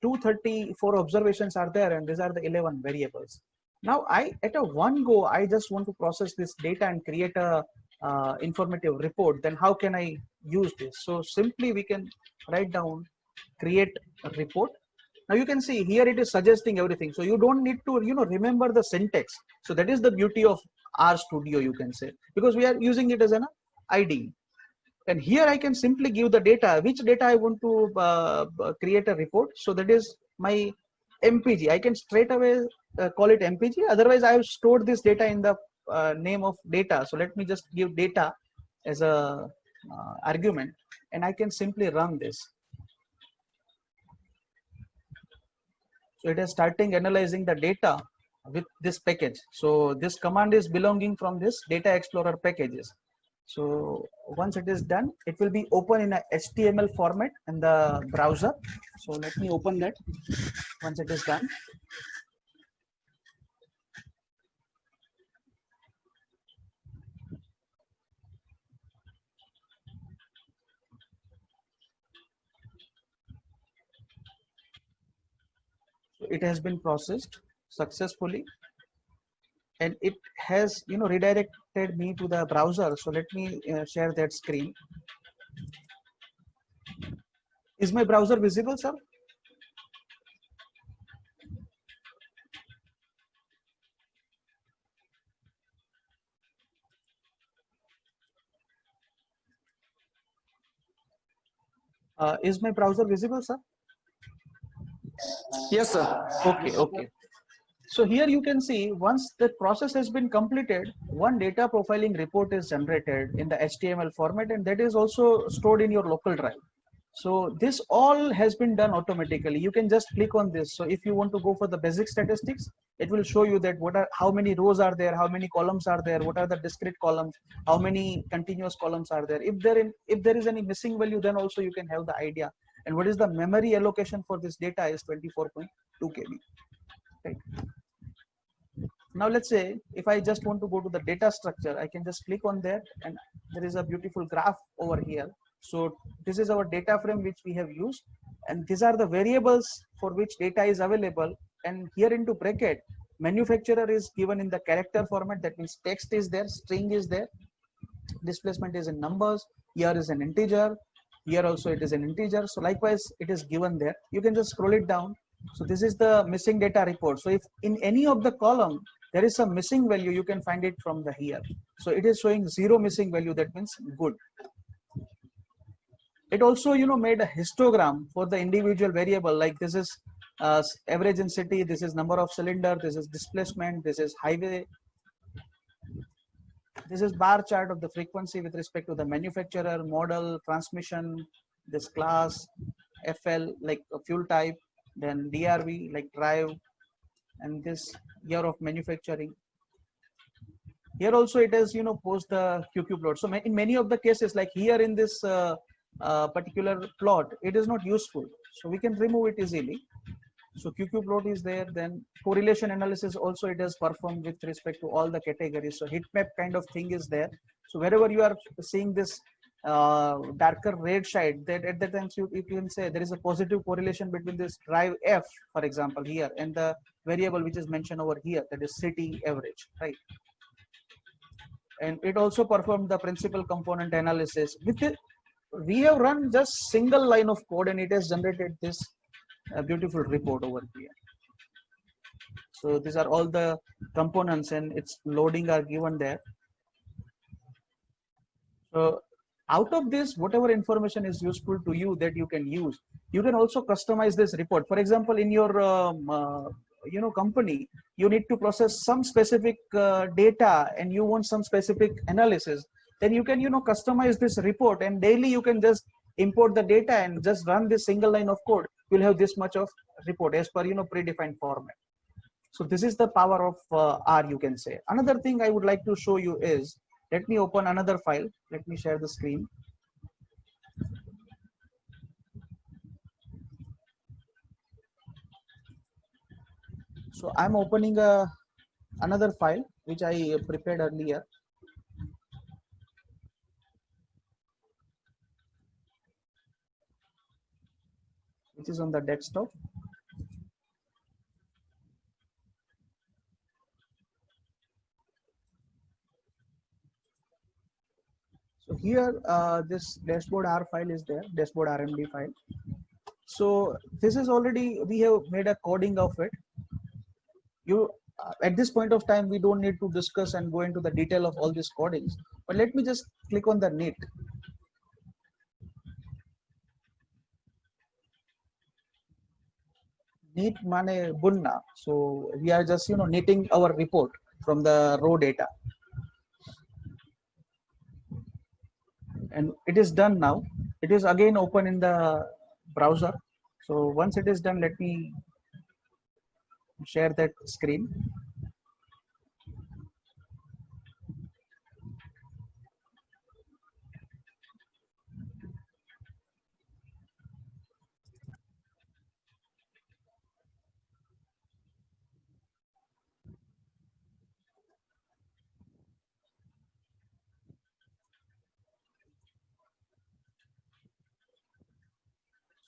234 observations are there, and these are the 11 variables. Now at a one go, I just want to process this data and create a informative report. Then how can I use this? So simply we can write down create a report. Now you can see here it is suggesting everything, so you don't need to remember the syntax. So that is the beauty of R Studio, you can say, because we are using it as an IDE. And here I can simply give the data, which data I want to create a report. So that is my MPG. I can straight away call it MPG. Otherwise I have stored this data in the name of data. So let me just give data as a argument, and I can simply run this. So it is starting analyzing the data with this package. So this command is belonging from this Data Explorer packages. So once it is done, it will be open in a HTML format in the browser. So let me open that once it is done. So it has been processed successfully, and it has redirected me to the browser. So let me share that screen. Is my browser visible, sir? Is my browser visible, sir? Yes, sir. Okay. So here you can see once the process has been completed, one data profiling report is generated in the HTML format, and that is also stored in your local drive. So this all has been done automatically. You can just click on this. So if you want to go for the basic statistics, it will show you that how many rows are there, how many columns are there, what are the discrete columns, how many continuous columns are there. If there is any missing value, then also you can have the idea. And what is the memory allocation for this data is 24.2 KB. Right. Now let's say if I just want to go to the data structure, I can just click on that, and there is a beautiful graph over here. So this is our data frame which we have used, and these are the variables for which data is available. And here into bracket, manufacturer is given in the character format. That means text is there, string is there, displacement is in numbers, here is an integer, here also it is an integer. So likewise it is given there. You can just scroll it down. So this is the missing data report. So if in any of the column there is some missing value, you can find it from the here. So it is showing 0 missing value. That means good. It also made a histogram for the individual variable, like this is average in city, this is number of cylinder, this is displacement, this is highway, this is bar chart of the frequency with respect to the manufacturer, model, transmission, this class, FL like fuel type, then DRV like drive, and this year of manufacturing. Here also it has post the QQ plot. So in many of the cases, like here in this particular plot, it is not useful, so we can remove it easily. So QQ plot is there, then correlation analysis also it has performed with respect to all the categories. So heat map kind of thing is there. So wherever you are seeing this darker red shade, that at that time you can say there is a positive correlation between this drive F, for example, here, and the variable which is mentioned over here, that is city average, right? And it also performed the principal component analysis. With it, we have run just single line of code, and it has generated this beautiful report over here. So these are all the components, and its loading are given there. So out of this, whatever information is useful to you that you can use, you can also customize this report. For example, in your company, you need to process some specific data, and you want some specific analysis. Then you can customize this report, and daily you can just import the data and just run this single line of code. you'll have this much of report as per predefined format. So this is the power of R, you can say. Another thing I would like to show you is, let me open another file. Let me share the screen. So I'm opening another file which I prepared earlier. Which is on the desktop. So here, this dashboard R file is there, dashboard RMD file. So this is already, we have made a coding of it. At this point of time, we don't need to discuss and go into the detail of all these codings, but let me just click on the knit. Knit mane bunna. So we are just knitting our report from the raw data. And it is done now. It is again open in the browser. So once it is done, let me share that screen.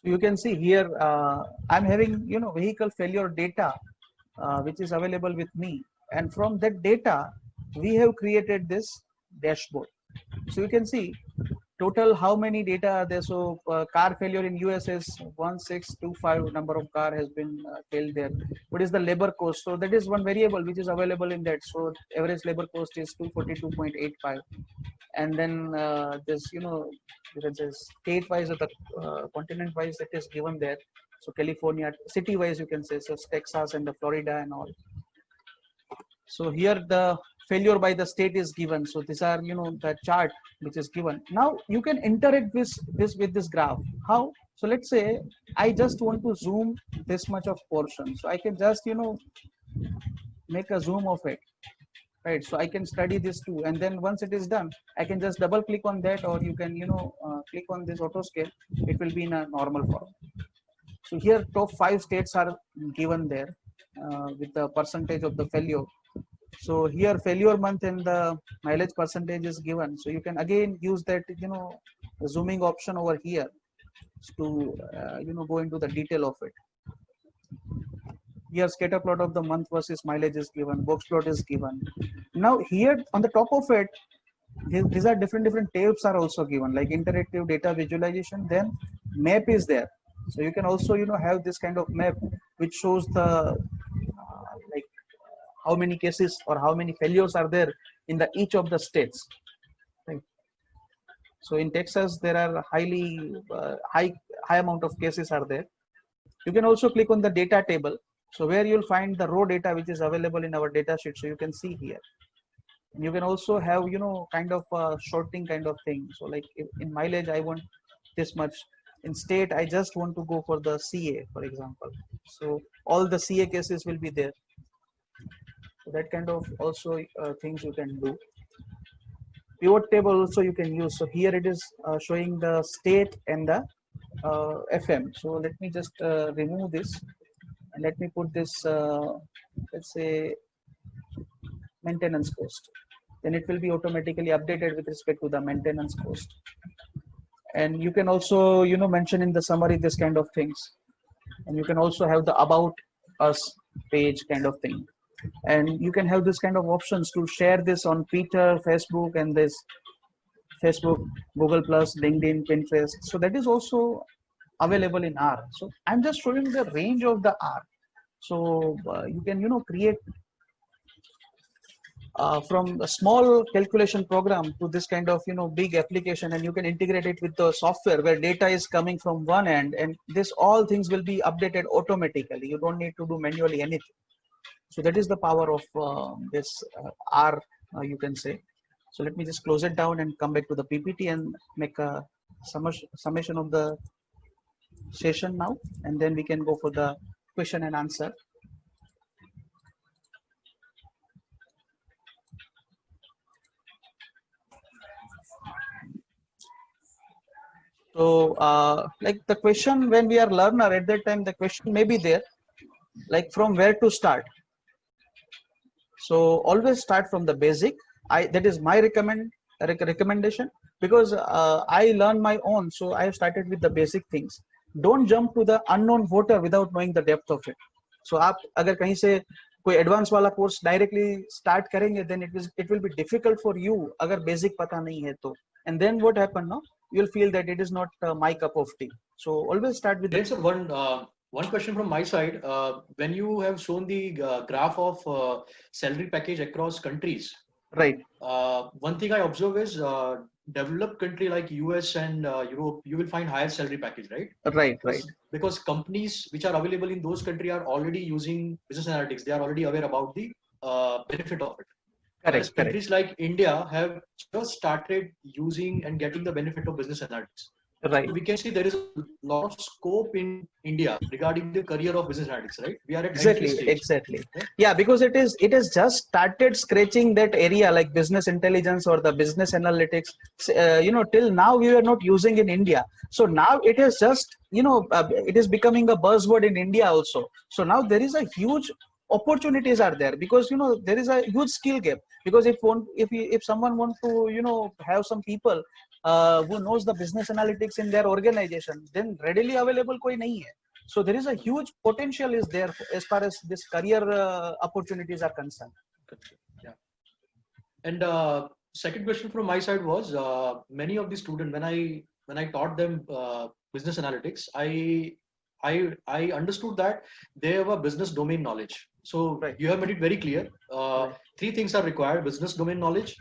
So you can see here, I'm having vehicle failure data, which is available with me, and from that data, we have created this dashboard. So you can see total how many data are there. So car failure in US is 1625 number of car has been failed there. What is the labor cost? So that is one variable which is available in that. So average labor cost is 242.85, and then this you can say state wise or the continent wise that is given there. So California, city wise you can say, so Texas and the Florida and all. So here the failure by the state is given. So these are the chart which is given. Now you can interact with this graph. How? So let's say I just want to zoom this much of portion. So I can just make a zoom of it. Right, so I can study this too, and then once it is done, I can just double click on that, or you can click on this auto scale. It will be in a normal form. So here top 5 states are given there with the percentage of the failure. So here failure month and the mileage percentage is given. So you can again use that the zooming option over here to go into the detail of it. Here scatter plot of the month versus mileage is given, box plot is given. Now here on the top of it, these are different tabs are also given, like interactive data visualization. Then map is there. So you can also have this kind of map which shows the like how many cases or how many failures are there in the each of the states. Right. So in Texas there are high amount of cases are there. You can also click on the data table. So where you'll find the raw data which is available in our data sheet. So you can see here. You can also have kind of sorting kind of thing. So like in mileage I want this much. In state I just want to go for the CA, for example. So all the CA cases will be there. So that kind of also things you can do. Pivot table also you can use. So here it is showing the state and the FM. So let me just remove this. And let me put this, let's say, maintenance cost. Then it will be automatically updated with respect to the maintenance cost. And you can also, mention in the summary this kind of things. And you can also have the about us page kind of thing. And you can have this kind of options to share this on Twitter, Facebook, and this Facebook, Google Plus, LinkedIn, Pinterest. So that is also available in R. So I'm just showing the range of the R. So you can create from a small calculation program to this kind of big application, and you can integrate it with the software where data is coming from one end, and this all things will be updated automatically. You don't need to do manually anything. So that is the power of this R, you can say. So let me just close it down and come back to the PPT and make a summation of the session now, and then we can go for the question and answer. So like the question, when we are learner at that time, the question may be there, like from where to start. So always start from the basic. That is my recommendation, because I learn my own, so I have started with the basic things. Don't jump to the unknown water without knowing the depth of it. So आप अगर कहीं से कोई advance वाला course directly start करेंगे, then it will be difficult for you अगर basic पता नहीं है तो. And then what happen now, you'll feel that it is not my cup of tea. So always start with Sir, one question from my side. When you have shown the graph of salary package across countries, right. One thing I observe is developed country like US and Europe, you will find higher salary package, right? Right. Because companies which are available in those countries are already using business analytics. They are already aware about the benefit of it. Correct. Countries like India have just started using and getting the benefit of business analytics. Right. So we can see there is a lot of scope in India regarding the career of business analytics, right? We are at exactly. Yeah, because it has just started scratching that area, like business intelligence or the business analytics. Till now we were not using in India. So now it is just, it is becoming a buzzword in India also. So now there is a huge opportunities are there, because there is a huge skill gap. Because if someone want to have some people who knows the business analytics in their organization, then readily available koi nahi hai. So there is a huge potential is there as far as this career opportunities are concerned. Yeah. And second question from my side was, many of the students, when I taught them business analytics, I understood that they have a business domain knowledge. So right. You have made it very clear. Right. Three things are required: business domain knowledge,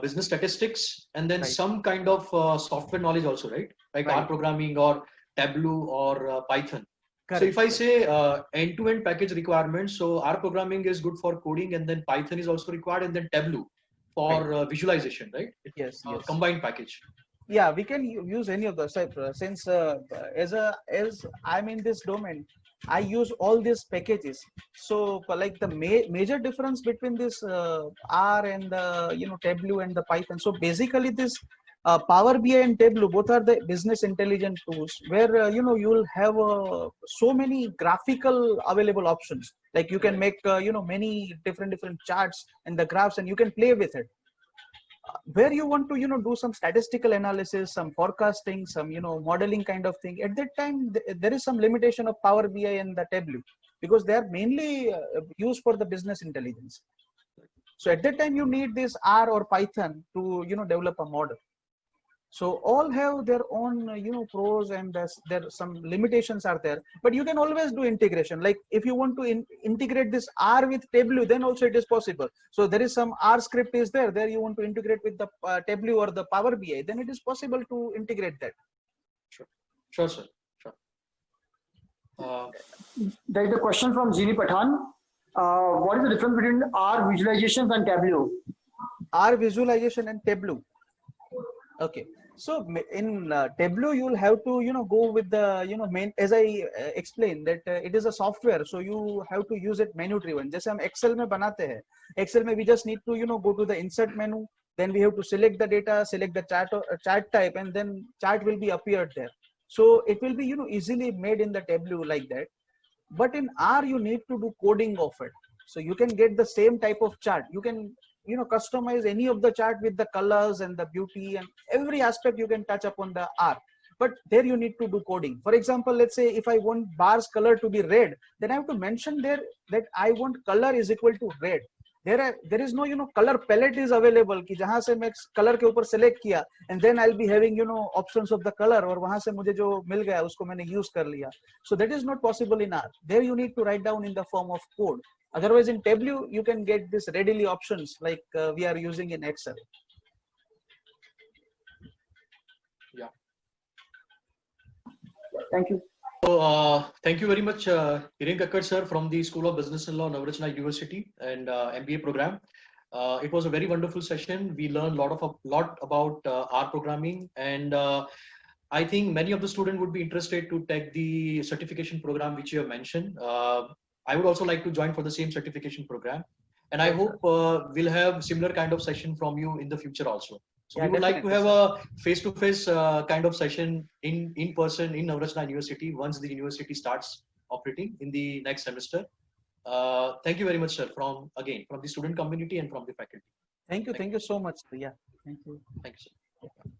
business statistics, and then right. some kind of software knowledge also, right? Like right. R programming or Tableau or Python. Correct. So if I say end-to-end package requirements, so R programming is good for coding, and then Python is also required, and then Tableau for right. Visualization, right? Yes. Combined package. Yeah, we can use any of those. Since as I'm in this domain, I use all these packages. So like the major difference between this R and the Tableau and the Python. So basically this Power BI and Tableau both are the business intelligence tools where you will have so many graphical available options. Like you can make many different charts and the graphs, and you can play with it. Where you want to do some statistical analysis, some forecasting, some modeling kind of thing, at that time there is some limitation of Power BI and the Tableau, because they are mainly used for the business intelligence. So at that time you need this R or Python to develop a model. So all have their own pros, and there some limitations are there, but you can always do integration. Like if you want to integrate this R with Tableau, then also it is possible. So there is some R script is there you want to integrate with the Tableau or the Power BI, then it is possible to integrate that. Sure sir, sure. There is a question from Jini Pathan. What is the difference between R visualizations and Tableau? R visualization and Tableau. Okay. So in Tableau, you will have to go with the main, as I explained that it is a software, so you have to use it menu driven. जैसे हम Excel में बनाते हैं, Excel में we just need to go to the insert menu, then we have to select the data, select the chart type, and then chart will be appeared there. So it will be easily made in the Tableau like that. But in R you need to do coding of it, so you can get the same type of chart. You can customize any of the chart with the colors and the beauty and every aspect you can touch upon the R. But there you need to do coding. For example, let's say if I want bars color to be red, then I have to mention there that I want color is equal to red. There is no color palette is available कि जहाँ से मैं color के ऊपर select किया, and then I'll be having options of the color, और वहाँ से मुझे जो मिल गया उसको मैंने use कर लिया. So that is not possible in R. There you need to write down in the form of code. Otherwise in Tableau you can get this readily options like we are using in Excel. Yeah. Thank you. So thank you very much, Hiren Kakkad sir from the School of Business and Law, Nagarjuna University and MBA program. It was a very wonderful session. We learned a lot about R programming, and I think many of the students would be interested to take the certification program which you have mentioned. I would also like to join for the same certification program. And I hope we'll have similar kind of session from you in the future also. So Yeah, we would like to definitely, have sir. a face-to-face kind of session in person in Navratna University once the university starts operating in the next semester. Thank you very much, sir, from the student community and from the faculty. Thank you. Thank you so much. Yeah. Thank you. Thank you, sir.